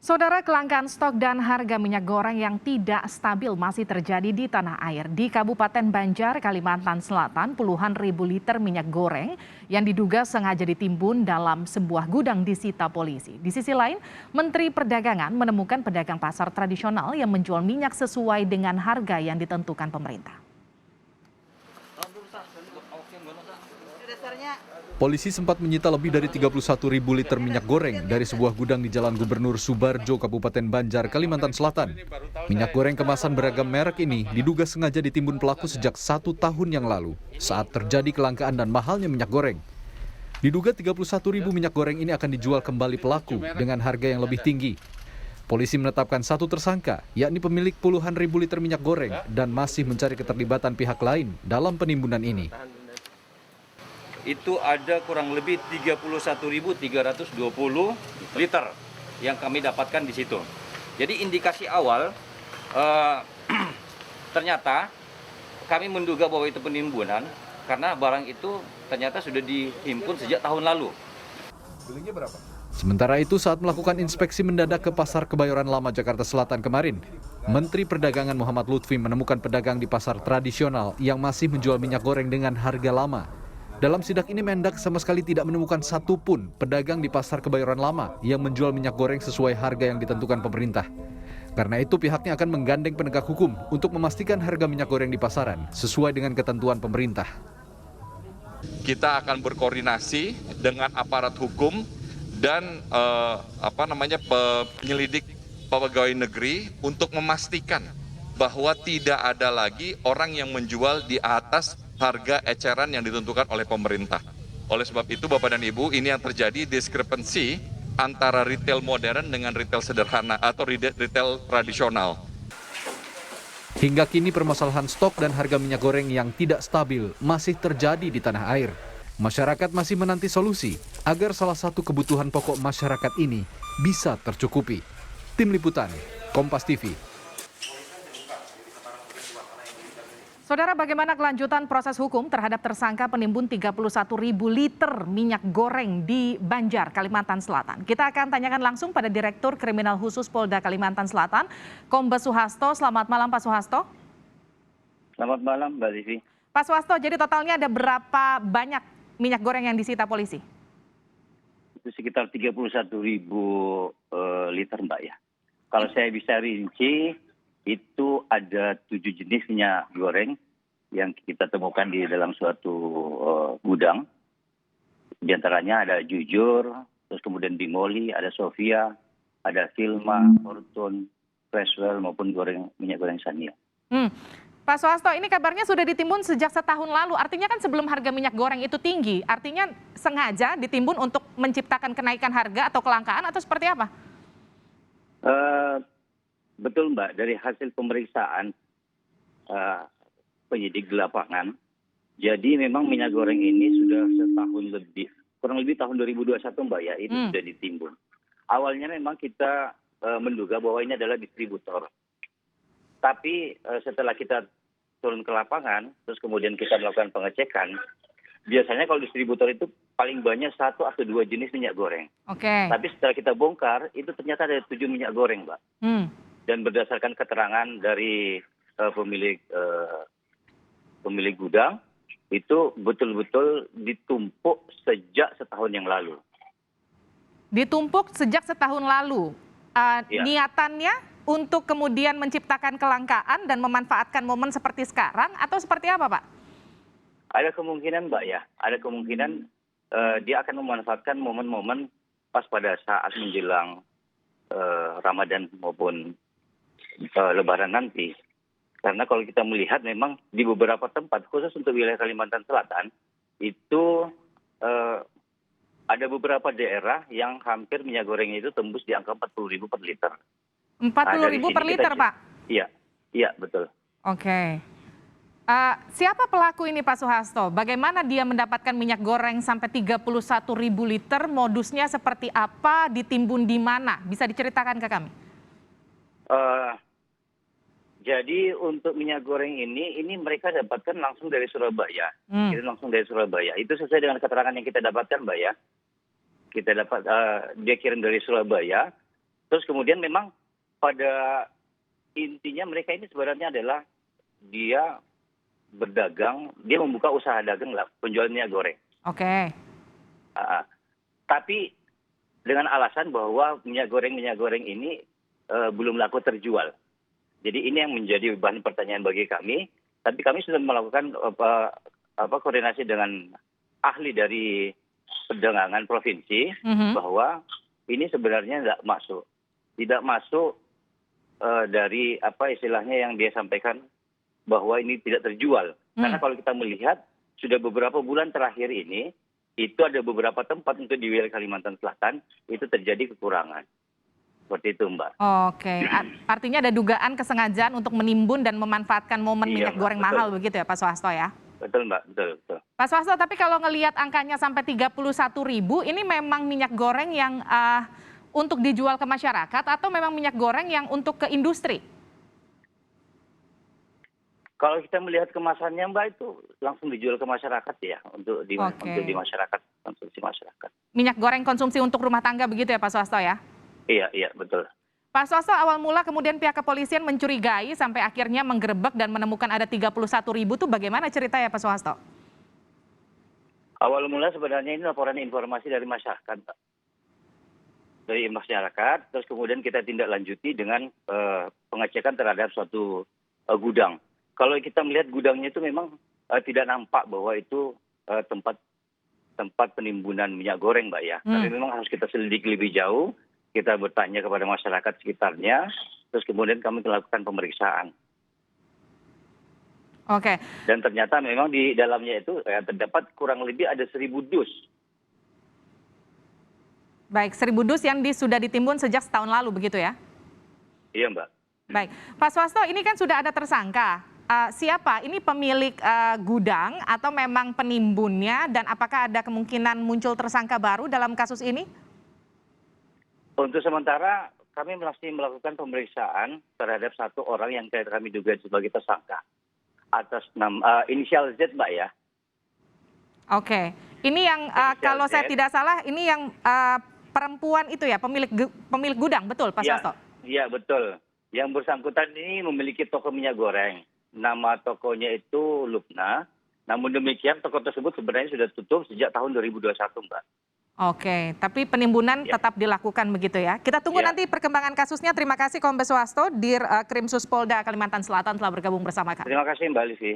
Saudara, kelangkaan stok dan harga minyak goreng yang tidak stabil masih terjadi di tanah air. Di Kabupaten Banjar, Kalimantan Selatan, puluhan ribu liter minyak goreng yang diduga sengaja ditimbun dalam sebuah gudang disita polisi. Di sisi lain, Menteri Perdagangan menemukan pedagang pasar tradisional yang menjual minyak sesuai dengan harga yang ditentukan pemerintah. Polisi sempat menyita lebih dari 31 ribu liter minyak goreng dari sebuah gudang di Jalan Gubernur Subarjo, Kabupaten Banjar, Kalimantan Selatan. Minyak goreng kemasan beragam merek ini diduga sengaja ditimbun pelaku sejak 1 tahun yang lalu saat terjadi kelangkaan dan mahalnya minyak goreng. Diduga 31 ribu minyak goreng ini akan dijual kembali pelaku dengan harga yang lebih tinggi. Polisi menetapkan satu tersangka, yakni pemilik puluhan ribu liter minyak goreng dan masih mencari keterlibatan pihak lain dalam penimbunan ini. Itu ada kurang lebih 31.320 liter yang kami dapatkan di situ. Jadi indikasi awal ternyata kami menduga bahwa itu penimbunan karena barang itu ternyata sudah dihimpun sejak tahun lalu. Belinya berapa? Sementara itu saat melakukan inspeksi mendadak ke Pasar Kebayoran Lama Jakarta Selatan kemarin, Menteri Perdagangan Muhammad Lutfi menemukan pedagang di pasar tradisional yang masih menjual minyak goreng dengan harga lama. Dalam sidak ini Mendak sama sekali tidak menemukan satupun pedagang di Pasar Kebayoran Lama yang menjual minyak goreng sesuai harga yang ditentukan pemerintah. Karena itu pihaknya akan menggandeng penegak hukum untuk memastikan harga minyak goreng di pasaran sesuai dengan ketentuan pemerintah. Kita akan berkoordinasi dengan aparat hukum dan penyelidik pegawai negeri untuk memastikan bahwa tidak ada lagi orang yang menjual di atas harga eceran yang ditentukan oleh pemerintah. Oleh sebab itu Bapak dan Ibu, ini yang terjadi diskrepensi antara retail modern dengan retail sederhana atau retail tradisional. Hingga kini permasalahan stok dan harga minyak goreng yang tidak stabil masih terjadi di tanah air. Masyarakat masih menanti solusi agar salah satu kebutuhan pokok masyarakat ini bisa tercukupi. Tim Liputan, Kompas TV. Saudara, bagaimana kelanjutan proses hukum terhadap tersangka penimbun 31 ribu liter minyak goreng di Banjar, Kalimantan Selatan? Kita akan tanyakan langsung pada Direktur Kriminal Khusus Polda Kalimantan Selatan, Kombes Suhasto. Selamat malam, Pak Suhasto. Selamat malam, Mbak Livi. Pak Suhasto, jadi totalnya ada berapa banyak minyak goreng yang disita polisi? Itu sekitar 31 ribu liter, Mbak ya. Kalau saya bisa rinci, itu ada 7 jenis minyak goreng yang kita temukan di dalam suatu gudang. Di antaranya ada Jujur, terus kemudian Bimoli, ada Sofia, ada Filma, Fortune, Freshwell maupun minyak goreng Sania. Pak Suhasto, ini kabarnya sudah ditimbun sejak setahun lalu. Artinya kan sebelum harga minyak goreng itu tinggi, artinya sengaja ditimbun untuk menciptakan kenaikan harga atau kelangkaan atau seperti apa? Betul Mbak, dari hasil pemeriksaan penyidik di lapangan, jadi memang minyak goreng ini sudah setahun lebih, kurang lebih tahun 2021 Mbak ya, itu sudah ditimbun. Awalnya memang kita menduga bahwa ini adalah distributor. Tapi setelah kita turun ke lapangan, terus kemudian kita melakukan pengecekan, biasanya kalau distributor itu paling banyak 1 atau 2 jenis minyak goreng. Oke. Tapi setelah kita bongkar, itu ternyata ada 7 minyak goreng Mbak. Dan berdasarkan keterangan dari pemilik gudang, itu betul-betul ditumpuk sejak setahun yang lalu. Ditumpuk sejak setahun lalu. Ya. Niatannya untuk kemudian menciptakan kelangkaan dan memanfaatkan momen seperti sekarang atau seperti apa, Pak? Ada kemungkinan Mbak ya, ada kemungkinan dia akan memanfaatkan momen-momen pas pada saat menjelang Ramadan maupun Lebaran nanti. Karena kalau kita melihat memang di beberapa tempat, khusus untuk wilayah Kalimantan Selatan, itu ada beberapa daerah yang hampir minyak goreng itu tembus di angka 40.000 per liter. 40.000 per liter, Pak? Iya, betul. Oke. Siapa pelaku ini, Pak Suhasto? Bagaimana dia mendapatkan minyak goreng sampai 31 ribu liter? Modusnya seperti apa? Ditimbun di mana? Bisa diceritakan ke kami? Jadi untuk minyak goreng ini mereka dapatkan langsung dari Surabaya. Itu langsung dari Surabaya. Itu sesuai dengan keterangan yang kita dapatkan, Mbak ya. Kita dapat dia kirim dari Surabaya. Terus kemudian memang pada intinya mereka ini sebenarnya adalah dia berdagang, dia membuka usaha dagang lah, penjual minyak goreng. Oke. Tapi dengan alasan bahwa minyak goreng ini belum laku terjual. Jadi ini yang menjadi bahan pertanyaan bagi kami. Tapi kami sudah melakukan koordinasi dengan ahli dari perdagangan provinsi bahwa ini sebenarnya tidak masuk dari apa istilahnya yang dia sampaikan bahwa ini tidak terjual. Karena kalau kita melihat sudah beberapa bulan terakhir ini itu ada beberapa tempat untuk di wilayah Kalimantan Selatan itu terjadi kekurangan. Seperti itu, Mbak. Oke, artinya ada dugaan kesengajaan untuk menimbun dan memanfaatkan momen Iya, minyak Mbak, goreng betul. mahal begitu ya Pak Swasto ya? Betul, Mbak. Betul. Pak Swasto, tapi kalau ngelihat angkanya sampai 31.000, ini memang minyak goreng yang untuk dijual ke masyarakat atau memang minyak goreng yang untuk ke industri? Kalau kita melihat kemasannya, Mbak, itu langsung dijual ke masyarakat ya, untuk di masyarakat, konsumsi masyarakat. Minyak goreng konsumsi untuk rumah tangga begitu ya Pak Swasto ya? Iya, betul. Pak Swasto, awal mula kemudian pihak kepolisian mencurigai sampai akhirnya menggerebek dan menemukan ada 31.000 itu bagaimana ceritanya Pak Swasto? Awal mula sebenarnya ini laporan informasi dari masyarakat, Pak. Dari masyarakat, terus kemudian kita tindak lanjuti dengan pengecekan terhadap suatu gudang. Kalau kita melihat gudangnya itu memang tidak nampak bahwa itu tempat penimbunan minyak goreng, Mbak ya. Tapi memang harus kita selidiki lebih jauh, kita bertanya kepada masyarakat sekitarnya, terus kemudian kami melakukan pemeriksaan. Oke. Dan ternyata memang di dalamnya itu terdapat kurang lebih ada 1.000 dus. Baik, 1.000 dus yang sudah ditimbun sejak setahun lalu begitu ya? Iya, Mbak. Baik, Pak Swasto, ini kan sudah ada tersangka. Siapa? Ini pemilik gudang atau memang penimbunnya dan apakah ada kemungkinan muncul tersangka baru dalam kasus ini? Untuk sementara kami masih melakukan pemeriksaan terhadap satu orang yang kami duga sebagai tersangka atas nama inisial Z, Mbak ya. Oke, ini yang kalau saya tidak salah ini yang perempuan itu ya, pemilik gudang, betul Pak Swasto? Iya, betul. Yang bersangkutan ini memiliki toko minyak goreng. Nama tokonya itu Lupna. Namun demikian toko tersebut sebenarnya sudah tutup sejak tahun 2021, Mbak. Oke, tapi penimbunan tetap dilakukan begitu ya. Kita tunggu nanti perkembangan kasusnya. Terima kasih Kombes Swasto, Dir Krimsus Polda Kalimantan Selatan telah bergabung bersama kami. Terima kasih, Mbak Livi.